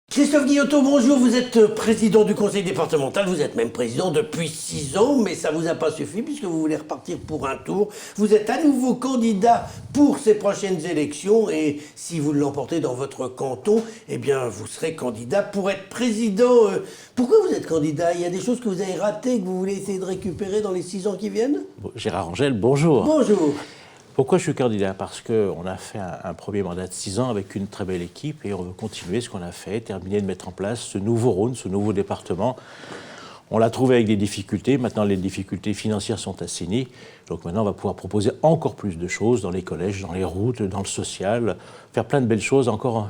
Christophe Guillotot, bonjour, vous êtes président du conseil départemental, vous êtes même président depuis 6 ans, mais ça ne vous a pas suffi puisque vous voulez repartir pour un tour. Vous êtes à nouveau candidat pour ces prochaines élections et si vous l'emportez dans votre canton, eh bien vous serez candidat pour être président. Pourquoi vous êtes candidat? Il y a des choses que vous avez ratées, que vous voulez essayer de récupérer dans les 6 ans qui viennent? Gérard Angel, bonjour. Bonjour. Pourquoi je suis candidat? Parce qu'on a fait un premier mandat de 6 ans avec une très belle équipe et on veut continuer ce qu'on a fait, terminer de mettre en place ce nouveau Rhône, ce nouveau département. On l'a trouvé avec des difficultés, maintenant les difficultés financières sont assainies, donc maintenant on va pouvoir proposer encore plus de choses dans les collèges, dans les routes, dans le social, faire plein de belles choses encore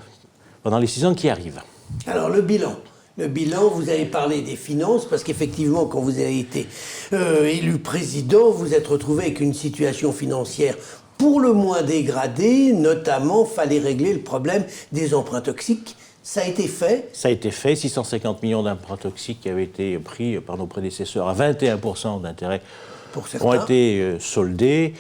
pendant les 6 ans qui arrivent. Alors le bilan. Le bilan, vous avez parlé des finances, parce qu'effectivement, quand vous avez été élu président, vous êtes retrouvé avec une situation financière pour le moins dégradée, notamment, fallait régler le problème des emprunts toxiques. Ça a été fait? Ça a été fait, 650 millions d'emprunts toxiques qui avaient été pris par nos prédécesseurs à 21% d'intérêt ont été soldés.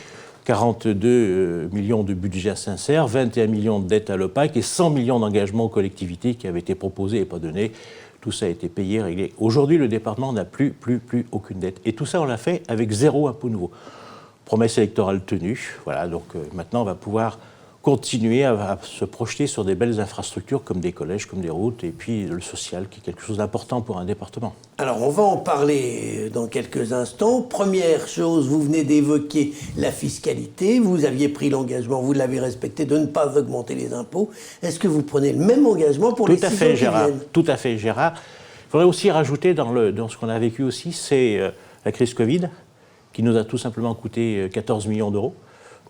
42 millions de budget à Sincère, 21 millions de dettes à l'OPAC et 100 millions d'engagements aux collectivités qui avaient été proposés et pas donnés. Tout ça a été payé, réglé. Aujourd'hui, le département n'a plus aucune dette. Et tout ça, on l'a fait avec 0 impôt nouveau. Promesse électorale tenue. Voilà, donc maintenant, on va pouvoir continuer à se projeter sur des belles infrastructures comme des collèges, comme des routes, et puis le social, qui est quelque chose d'important pour un département. Alors, on va en parler dans quelques instants. Première chose, vous venez d'évoquer la fiscalité. Vous aviez pris l'engagement, vous l'avez respecté, de ne pas augmenter les impôts. Est-ce que vous prenez le même engagement pour les 6 ans qui viennent? Tout à fait, Gérard. Il faudrait aussi rajouter dans ce qu'on a vécu aussi, c'est la crise Covid, qui nous a tout simplement coûté 14 millions d'euros.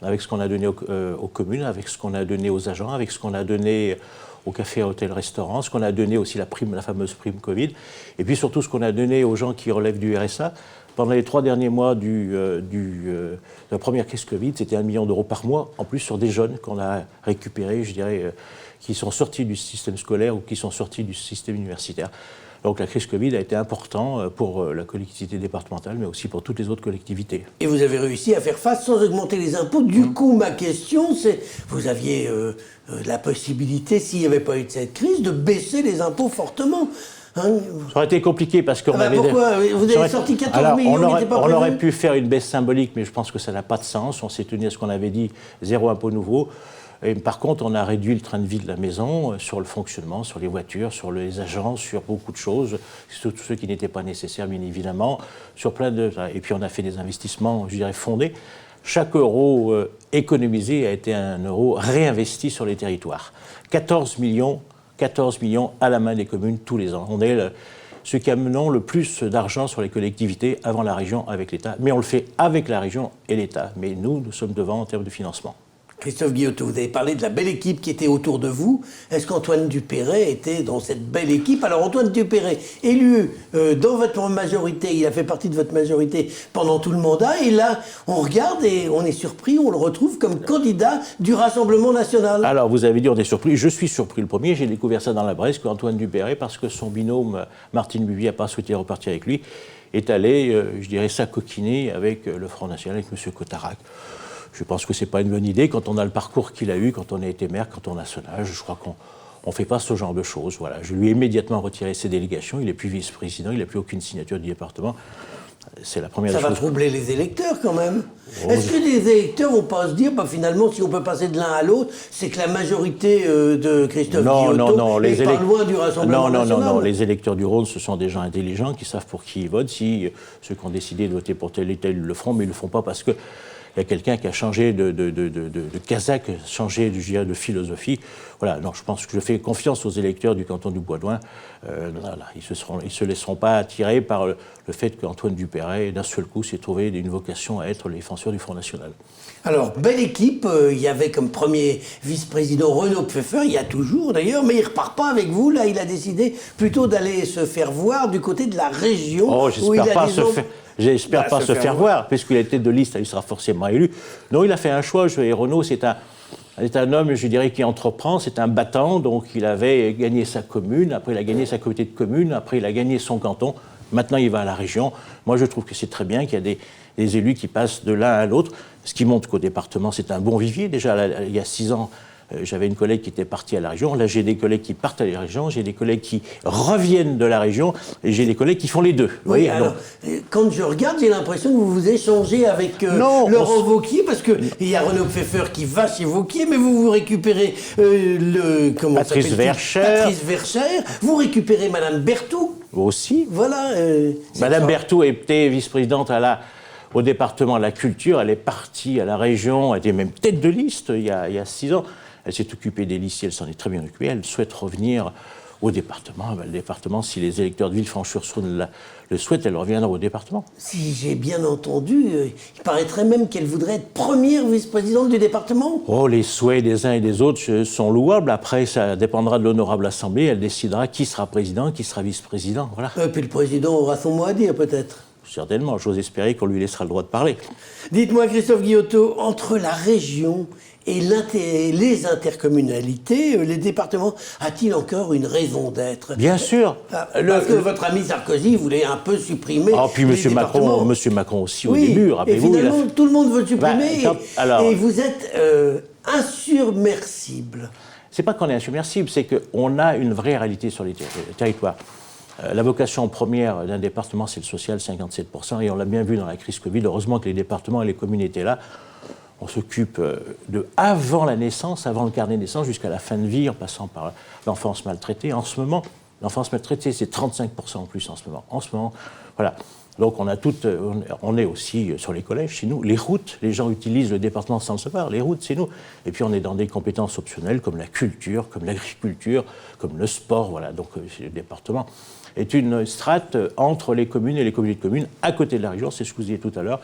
Avec ce qu'on a donné aux communes, avec ce qu'on a donné aux agents, avec ce qu'on a donné aux cafés, hôtels, restaurants, ce qu'on a donné aussi la fameuse prime Covid, et puis surtout ce qu'on a donné aux gens qui relèvent du RSA. Pendant les 3 derniers mois de la première crise Covid, c'était 1 million d'euros par mois, en plus sur des jeunes qu'on a récupérés, je dirais, qui sont sortis du système scolaire ou qui sont sortis du système universitaire. Donc la crise Covid a été importante pour la collectivité départementale, mais aussi pour toutes les autres collectivités. Et vous avez réussi à faire face sans augmenter les impôts. Du coup, ma question, c'est, vous aviez la possibilité, s'il n'y avait pas eu de cette crise, de baisser les impôts fortement. Ça aurait été compliqué parce qu'on avait... Pourquoi? Vous avez sorti 14 millions, on aurait pu faire une baisse symbolique, mais je pense que ça n'a pas de sens. On s'est tenu à ce qu'on avait dit, 0 impôt nouveau. Et par contre, on a réduit le train de vie de la maison sur le fonctionnement, sur les voitures, sur les agents, sur beaucoup de choses, sur tous ceux qui n'étaient pas nécessaires, bien évidemment, sur plein de... Et puis on a fait des investissements, je dirais, fondés. Chaque euro économisé a été un euro réinvesti sur les territoires. 14 millions à la main des communes tous les ans. On est ceux qui amenons le plus d'argent sur les collectivités avant la région avec l'État. Mais on le fait avec la région et l'État. Mais nous sommes devant en termes de financement. Christophe Guillotot, vous avez parlé de la belle équipe qui était autour de vous. Est-ce qu'Antoine Dupéret était dans cette belle équipe? Alors Antoine Dupéret, élu dans votre majorité, il a fait partie de votre majorité pendant tout le mandat, et là, on regarde et on est surpris, on le retrouve comme candidat du Rassemblement national. Alors vous avez dit on est surpris, je suis surpris le premier, j'ai découvert ça dans la Bresse, qu'Antoine Dupéret, parce que son binôme Martine Buby n'a pas souhaité repartir avec lui, est allé, je dirais, s'acoquiner avec le Front National, avec M. Cotarac. Je pense que ce n'est pas une bonne idée quand on a le parcours qu'il a eu, quand on a été maire, quand on a son âge. Je crois qu'on ne fait pas ce genre de choses. Voilà. Je lui ai immédiatement retiré ses délégations. Il n'est plus vice-président, il n'a plus aucune signature du département. C'est la première chose. Ça va troubler les électeurs quand même. Oh, est-ce que les électeurs vont pas se dire, finalement, si on peut passer de l'un à l'autre, c'est que la majorité de Christophe Guillotot est pas loin du Rassemblement national? Non, les électeurs du Rhône, ce sont des gens intelligents qui savent pour qui ils votent. Si ceux qui ont décidé de voter pour tel et tel le feront, mais ils ne le font pas parce que il y a quelqu'un qui a changé de casaque, changé de philosophie. Voilà, non, je pense que je fais confiance aux électeurs du canton du Bois-d'Oing. Voilà, ils ne se laisseront pas attirer par le fait qu'Antoine Dupéret, d'un seul coup, s'est trouvé une vocation à être le défenseur du Front National. Alors, belle équipe, il y avait comme premier vice-président Renaud Pfeffer, il y a toujours d'ailleurs, mais il ne repart pas avec vous. Là, il a décidé plutôt d'aller se faire voir du côté de la région. Oh, j'espère pas se faire voir, puisqu'il est tête de liste, il sera forcément élu. Non, il a fait un choix. Renaud, c'est un homme, je dirais, qui entreprend, c'est un battant, donc il avait gagné sa commune, après il a gagné sa communauté de communes, après il a gagné son canton, maintenant il va à la région. Moi, je trouve que c'est très bien qu'il y a des élus qui passent de l'un à l'autre, ce qui montre qu'au département, c'est un bon vivier. Déjà, il y a 6 ans, J'avais une collègue qui était partie à la région. Là, j'ai des collègues qui partent à la région, j'ai des collègues qui reviennent de la région, et j'ai des collègues qui font les deux. Vous voyez, alors, quand je regarde, j'ai l'impression que vous vous échangez avec Laurent Wauquiez, parce qu'il y a Renaud Pfeffer qui va chez Wauquiez, mais vous récupérez Patrice Verscher. Patrice Verscher. Vous récupérez Madame Berthoud. Aussi. Voilà. Madame Berthoud était vice-présidente au département de la culture. Elle est partie à la région, elle était même tête de liste il y a 6 ans. Elle s'est occupée des lycées, elle s'en est très bien occupée. Elle souhaite revenir au département. Le département, si les électeurs de Villefranche-sur-Saône le souhaitent, elle reviendra au département. Si j'ai bien entendu, il paraîtrait même qu'elle voudrait être première vice-présidente du département. Oh, les souhaits des uns et des autres sont louables. Après, ça dépendra de l'honorable assemblée. Elle décidera qui sera président, qui sera vice-président. Voilà. Puis le président aura son mot à dire, peut-être. Certainement. J'ose espérer qu'on lui laissera le droit de parler. Dites-moi, Christophe Guillotot, entre la région et les intercommunalités, les départements, a-t-il encore une raison d'être? Bien sûr. Parce que votre ami Sarkozy voulait un peu supprimer puis les départements. M. Macron aussi au début, rappelez-vous. Et finalement, tout le monde veut le supprimer. Alors, et vous êtes insubmersible. C'est pas qu'on est insubmersible, c'est qu'on a une vraie réalité sur les territoires. La vocation première d'un département, c'est le social, 57%, et on l'a bien vu dans la crise Covid. Heureusement que les départements et les communes étaient là. On s'occupe de avant la naissance, avant le carnet de naissance, jusqu'à la fin de vie, en passant par l'enfance maltraitée. En ce moment, l'enfance maltraitée, c'est 35% en plus en ce moment. En ce moment, voilà. Donc on est aussi sur les collèges, chez nous. Les routes, les gens utilisent le département sans le savoir. Les routes, c'est nous. Et puis on est dans des compétences optionnelles comme la culture, comme l'agriculture, comme le sport. Voilà. Donc le département est une strate entre les communes et les communautés de communes, à côté de la région, c'est ce que vous disiez tout à l'heure,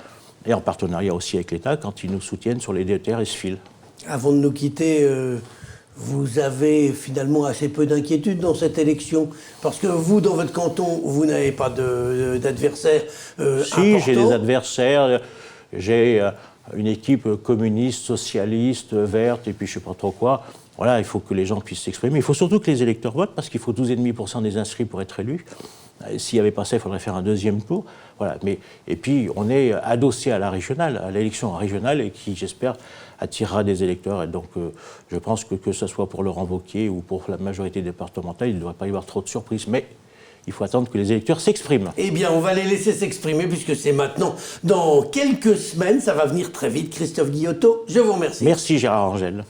et en partenariat aussi avec l'État quand ils nous soutiennent sur les DETR et SFIL. Avant de nous quitter, vous avez finalement assez peu d'inquiétude dans cette élection, parce que vous, dans votre canton, vous n'avez pas d'adversaire important. Si, j'ai des adversaires, j'ai une équipe communiste, socialiste, verte, et puis je ne sais pas trop quoi. Voilà, il faut que les gens puissent s'exprimer. Il faut surtout que les électeurs votent, parce qu'il faut 12,5% des inscrits pour être élus. S'il n'y avait pas ça, il faudrait faire un deuxième tour. Voilà. Et puis, on est adossé à la régionale, à l'élection régionale, et qui, j'espère, attirera des électeurs. Et donc, je pense que ce soit pour Laurent Wauquiez ou pour la majorité départementale, il ne devrait pas y avoir trop de surprises. Mais il faut attendre que les électeurs s'expriment. Eh bien, on va les laisser s'exprimer, puisque c'est maintenant. Dans quelques semaines, ça va venir très vite. Christophe Guillotot, je vous remercie. Merci Gérard Angel.